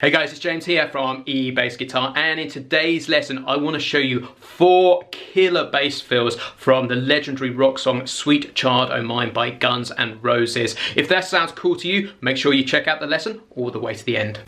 Hey guys, it's James here from eBassGuitar, and in today's lesson I want to show you 4 killer bass fills from the legendary rock song Sweet Child O' Mine by Guns N' Roses. If that sounds cool to you, make sure you check out the lesson all the way to the end.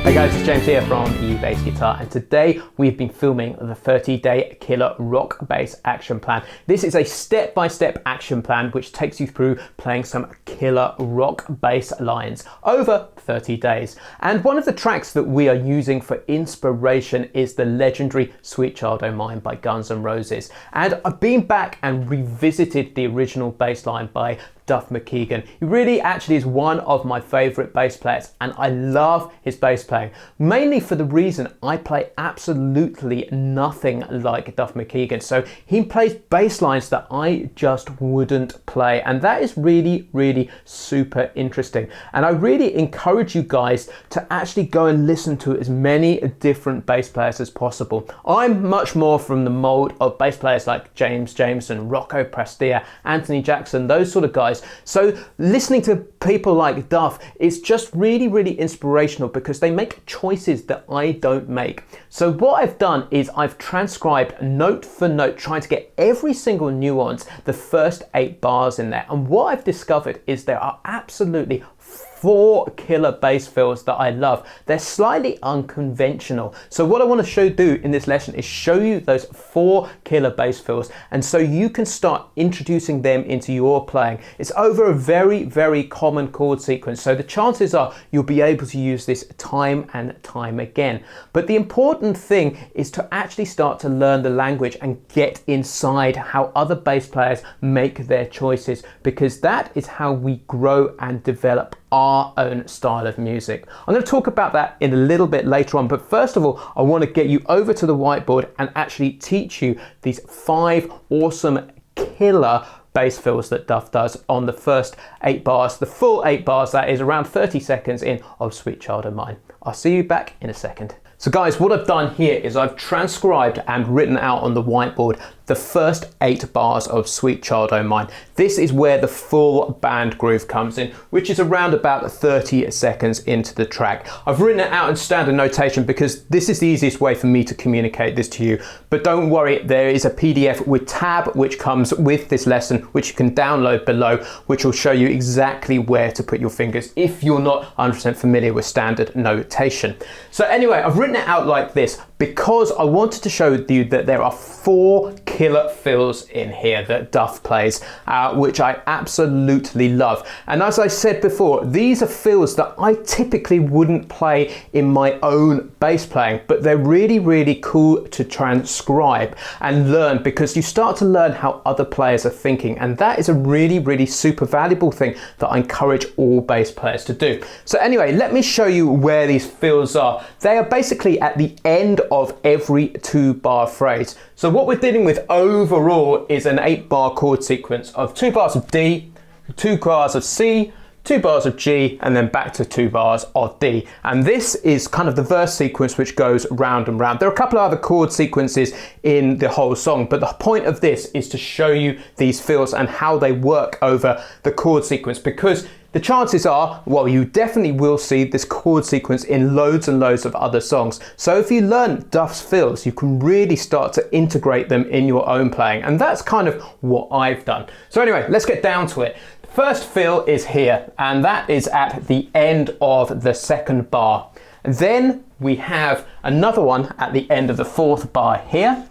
Hey guys, it's James here from eBassGuitar, and today we've been filming the 30-day killer rock bass action plan. This is a step-by-step action plan which takes you through playing some killer rock bass lines over 30 days. And one of the tracks that we are using for inspiration is the legendary Sweet Child O' Mine by Guns N' Roses. And I've been back and revisited the original bass line by Duff Mckagen. He really actually is one of my favourite bass players, and I love his bass playing, mainly for the reason I play absolutely nothing like Duff Mckagen. So he plays bass lines that I just wouldn't play, and that is really super interesting. And I really encourage you guys to actually go and listen to as many different bass players as possible. I'm much more from the mold of bass players like James Jameson, Rocco Prestia, Anthony Jackson, those sort of guys. So listening to people like Duff is just really inspirational because they make choices that I don't make. So what I've done is I've transcribed note for note, trying to get every single nuance, the first 8 bars in there. And what I've discovered is there are absolutely 4 killer bass fills that I love. They're slightly unconventional. So what I want to do in this lesson is show you those 4 killer bass fills, and so you can start introducing them into your playing. It's over a very common chord sequence, so the chances are you'll be able to use this time and time again. But the important thing is to actually start to learn the language and get inside how other bass players make their choices, because that is how we grow and develop our own style of music. I'm going to talk about that in a little bit later on, but first of all I want to get you over to the whiteboard and actually teach you these 5 awesome killer bass fills that Duff does on the first 8 bars, the full 8 bars, that is around 30 seconds in of Sweet Child O' Mine. I'll see you back in a second. So guys, what I've done here is I've transcribed and written out on the whiteboard the first 8 bars of Sweet Child O' Mine. This is where the full band groove comes in, which is around about 30 seconds into the track. I've written it out in standard notation because this is the easiest way for me to communicate this to you. But don't worry, there is a PDF with tab which comes with this lesson, which you can download below, which will show you exactly where to put your fingers if you're not 100% familiar with standard notation. So anyway, I've written it out like this because I wanted to show you that there are 4 killer fills in here that Duff plays, which I absolutely love. And as I said before, these are fills that I typically wouldn't play in my own bass playing, but they're really cool to transcribe and learn, because you start to learn how other players are thinking, and that is a really super valuable thing that I encourage all bass players to do. So anyway, let me show you where these fills are. They are basically at the end of every 2-bar phrase. So what we're dealing with overall is an 8-bar chord sequence of 2 bars of D, 2 bars of C, 2 bars of G, and then back to 2 bars of D. And this is kind of the verse sequence which goes round and round. There are a couple of other chord sequences in the whole song, but the point of this is to show you these fills and how they work over the chord sequence, because the chances are, well, you definitely will see this chord sequence in loads and loads of other songs. So if you learn Duff's fills, you can really start to integrate them in your own playing. And that's kind of what I've done. So anyway, let's get down to it. The first fill is here, and that is at the end of the 2nd bar. And then we have another one at the end of the 4th bar here.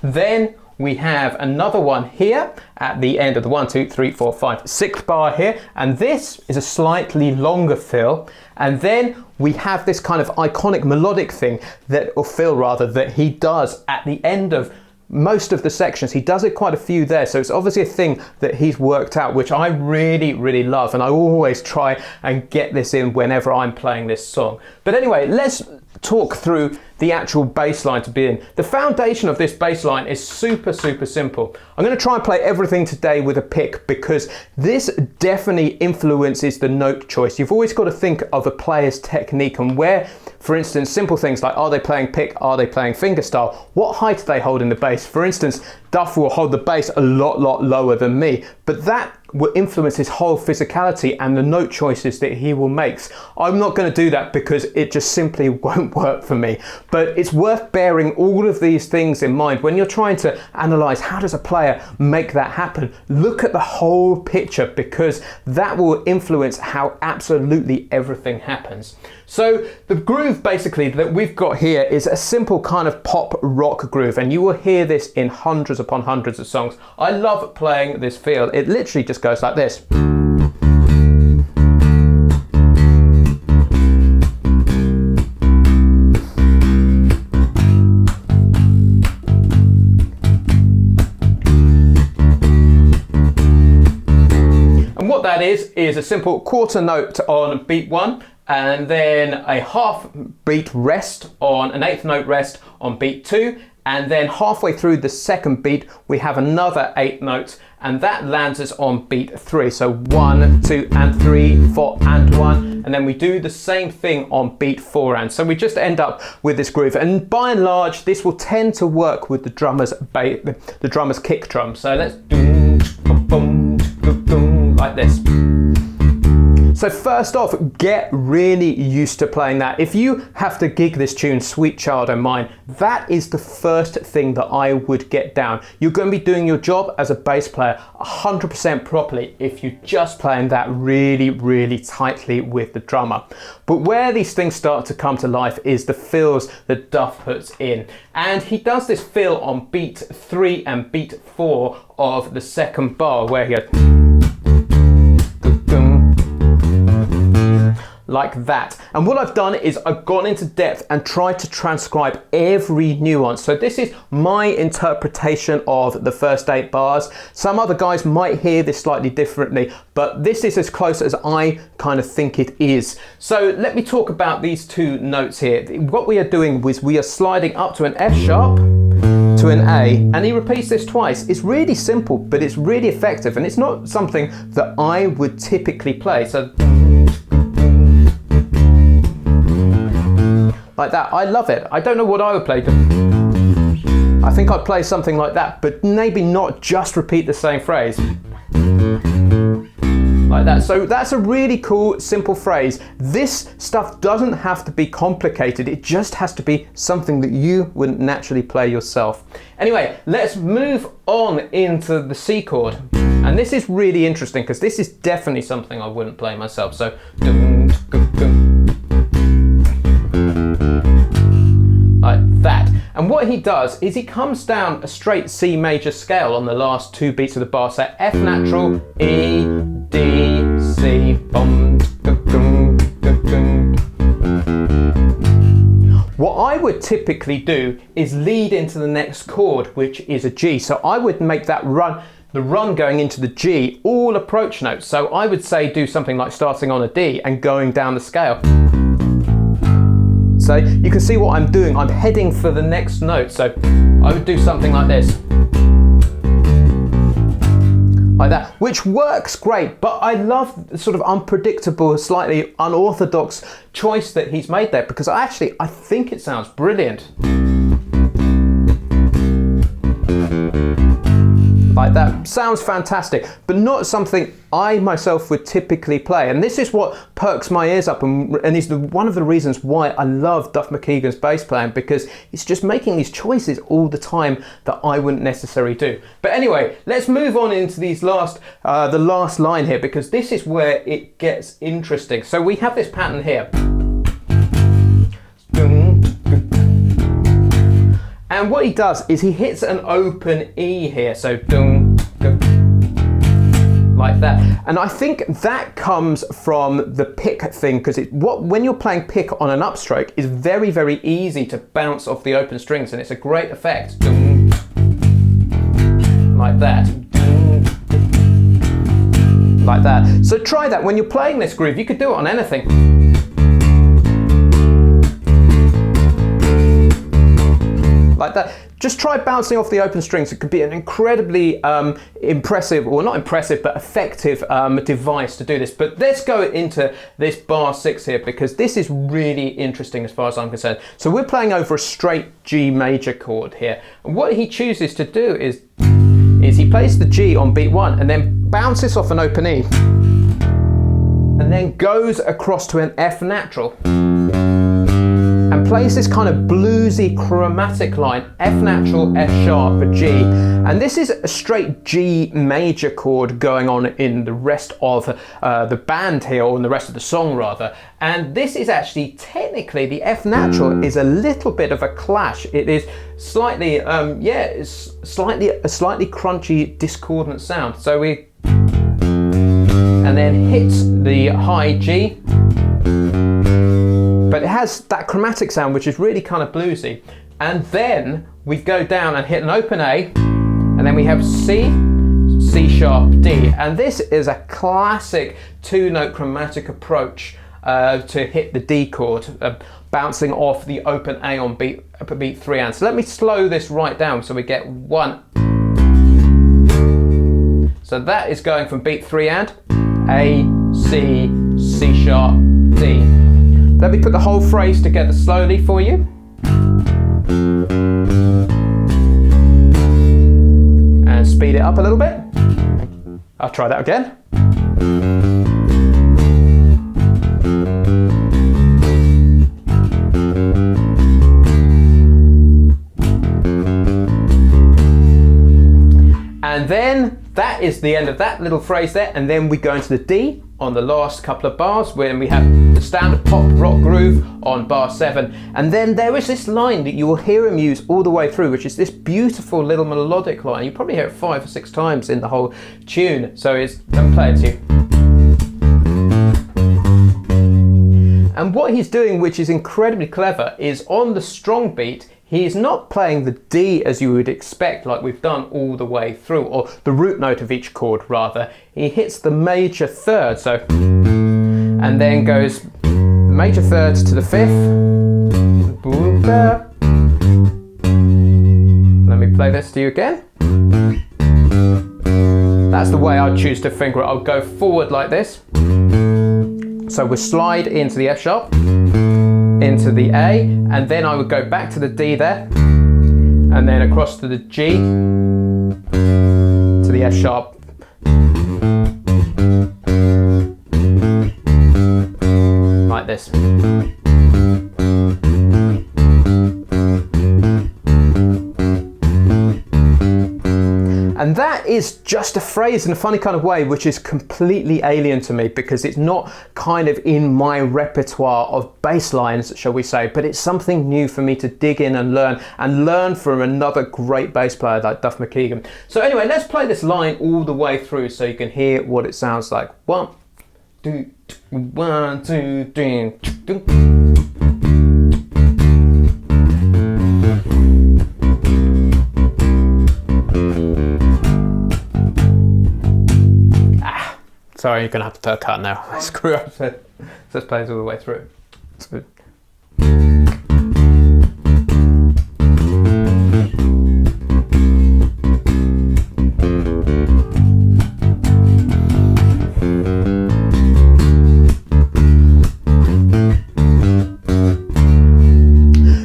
Then we have another one here at the end of the 1, 2, 3, 4, 5, 6th bar here, and this is a slightly longer fill. And then we have this kind of iconic melodic thing that, or fill rather, that he does at the end of most of the sections. He does it quite a few there, so it's obviously a thing that he's worked out, which I really love, and I always try and get this in whenever I'm playing this song. But anyway, let's talk through the actual bass line to be in. The foundation of this bass line is super simple. I'm going to try and play everything today with a pick, because this definitely influences the note choice. You've always got to think of a player's technique and where For instance, simple things like, are they playing pick, are they playing fingerstyle? What height are they holding the bass? For instance, Duff will hold the bass a lot lower than me, but that will influence his whole physicality and the note choices that he will make. I'm not going to do that because it just simply won't work for me. But it's worth bearing all of these things in mind when you're trying to analyze how does a player make that happen. Look at the whole picture, because that will influence how absolutely everything happens. So the groove basically that we've got here is a simple kind of pop rock groove, and you will hear this in hundreds upon hundreds of songs. I love playing this feel. It literally just goes like this. And what that is a simple quarter note on beat 1, and then a half beat rest on an 8th note rest on beat 2, and then halfway through the second beat we have another 8 notes, and that lands us on beat 3. So 1, 2 and 3, 4 and 1, and then we do the same thing on beat 4, and so we just end up with this groove. And by and large this will tend to work with the drummer's kick drum. So let's do like this. So first off, get really used to playing that. If you have to gig this tune, Sweet Child O' Mine, that is the first thing that I would get down. You're going to be doing your job as a bass player 100% properly if you're just playing that really tightly with the drummer. But where these things start to come to life is the fills that Duff puts in. And he does this fill on beat 3 and beat 4 of the second bar, where he goes like that. And what I've done is I've gone into depth and tried to transcribe every nuance. So this is my interpretation of the first 8 bars. Some other guys might hear this slightly differently, but this is as close as I kind of think it is. So let me talk about these 2 notes here. What we are doing is we are sliding up to an F sharp, to an A, and he repeats this twice. It's really simple, but it's really effective, and it's not something that I would typically play. So like that. I love it. I don't know what I would play. I think I'd play something like that, but maybe not just repeat the same phrase. Like that. So that's a really cool, simple phrase. This stuff doesn't have to be complicated. It just has to be something that you wouldn't naturally play yourself. Anyway, let's move on into the C chord. And this is really interesting because this is definitely something I wouldn't play myself. So like that. And what he does is he comes down a straight C major scale on the last 2 beats of the bar. So F natural, E, D, C, bum, what I would typically do is lead into the next chord, which is a G. So I would make that run, the run going into the G, all approach notes. So I would say do something like starting on a D and going down the scale. So you can see what I'm doing. I'm heading for the next note. So I would do something like this. Like that, which works great, but I love the sort of unpredictable, slightly unorthodox choice that he's made there, because I think it sounds brilliant. Like that, sounds fantastic, but not something I myself would typically play. And this is what perks my ears up, and is one of the reasons why I love Duff Mckagen's bass playing, because it's just making these choices all the time that I wouldn't necessarily do. But anyway, let's move on into these the last line here, because this is where it gets interesting. So we have this pattern here. And what he does is he hits an open E here, so like that. And I think that comes from the pick thing, because when you're playing pick on an upstroke, it's very, very easy to bounce off the open strings, and it's a great effect. Like that. Like that. So try that when you're playing this groove. You could do it on anything. Like that. just try bouncing off the open strings. It could be an incredibly impressive, or not impressive, but effective device to do this. But let's go into this bar 6 here, because this is really interesting as far as I'm concerned. So we're playing over a straight G major chord here. And what he chooses to do is he plays the G on beat 1 and then bounces off an open E and then goes across to an F natural and plays this kind of bluesy chromatic line, F natural, F sharp, G. And this is a straight G major chord going on in the rest of the band here, or in the rest of the song rather. And this is actually, technically, the F natural is a little bit of a clash. It is slightly, it's a slightly crunchy, discordant sound. So we, and then hits the high G, but it has that chromatic sound which is really kind of bluesy. And then we go down and hit an open A, and then we have C, C sharp, D. And this is a classic 2-note chromatic approach to hit the D chord, bouncing off the open A on beat 3 and. So let me slow this right down so we get 1. So that is going from beat 3 and A, C, C sharp, D. Let me put the whole phrase together slowly for you. And speed it up a little bit. I'll try that again. And then that is the end of that little phrase there, and then we go into the D on the last couple of bars, when we have the standard pop rock groove on bar 7, and then there is this line that you will hear him use all the way through, which is this beautiful little melodic line. You probably hear it 5 or 6 times in the whole tune. So let me play it to you. And what he's doing, which is incredibly clever, is on the strong beat, he's not playing the D as you would expect, like we've done all the way through, or the root note of each chord rather. He hits the major third, so, and then goes major thirds to the 5th. Let me play this to you again. That's the way I'd choose to finger it. I'll go forward like this. So we'll slide into the F sharp, into the A, and then I would go back to the D there, and then across to the G, to the F sharp, like this. And that is just a phrase in a funny kind of way, which is completely alien to me, because it's not kind of in my repertoire of bass lines, shall we say, but it's something new for me to dig in and learn from another great bass player like Duff Mckagen. So anyway, let's play this line all the way through so you can hear what it sounds like. 1, 2, 1, 2, 3. Sorry, you're going to have to put a cut now. Screw up. So let's play this all the way through. It's good.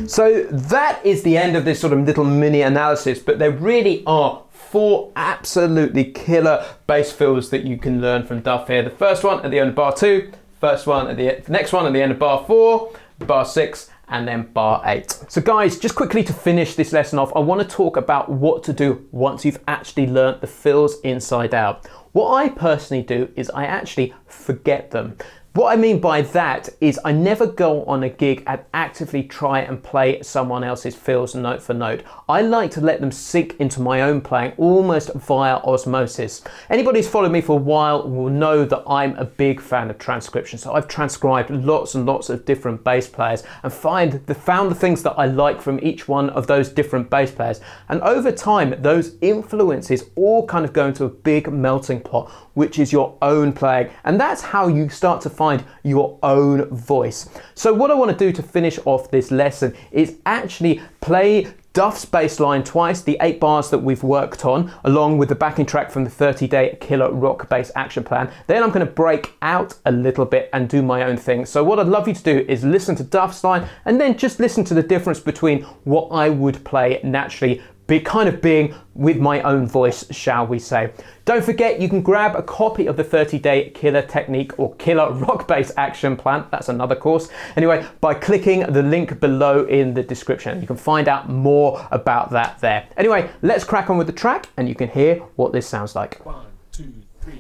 So that is the end of this sort of little mini analysis, but there really are 4 absolutely killer bass fills that you can learn from Duff here. The first one at the end of bar 2, next one at the end of bar 4, bar 6, and then bar 8. So guys, just quickly to finish this lesson off, I want to talk about what to do once you've actually learnt the fills inside out. What I personally do is I actually forget them. What I mean by that is I never go on a gig and actively try and play someone else's fills note for note. I like to let them sink into my own playing almost via osmosis. Anybody who's followed me for a while will know that I'm a big fan of transcription. So I've transcribed lots and lots of different bass players and found the things that I like from each one of those different bass players. And over time, those influences all kind of go into a big melting pot, which is your own playing. And that's how you start to find your own voice. So what I want to do to finish off this lesson is actually play Duff's bass line twice, the 8 bars that we've worked on, along with the backing track from the 30-day killer rock bass action plan. Then I'm going to break out a little bit and do my own thing. So what I'd love you to do is listen to Duff's line and then just listen to the difference between what I would play naturally, being with my own voice, shall we say. Don't forget, you can grab a copy of the 30-day killer technique or killer rock bass action plan, that's another course, anyway, by clicking the link below in the description. You can find out more about that there. Anyway, let's crack on with the track and you can hear what this sounds like. 1, 2, 3.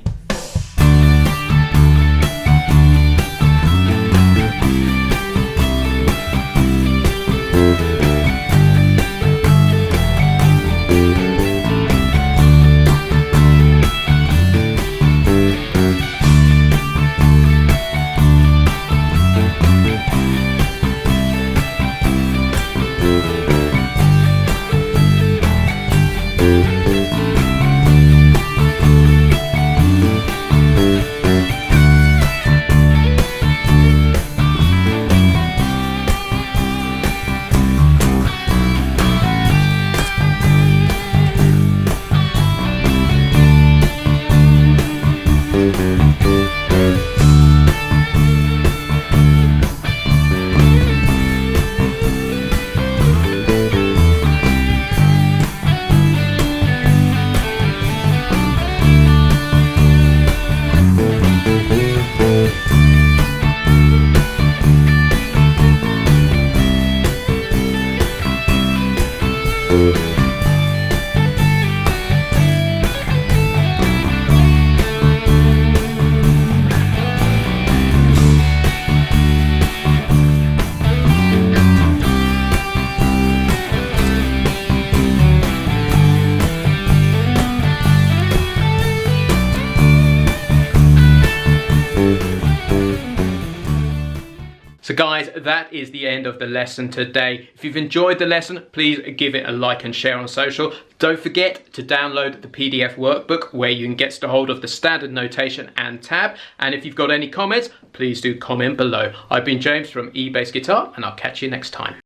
So guys, that is the end of the lesson today. If you've enjoyed the lesson, please give it a like and share on social. Don't forget to download the PDF workbook where you can get a hold of the standard notation and tab. And if you've got any comments, please do comment below. I've been James from eBassGuitar and I'll catch you next time.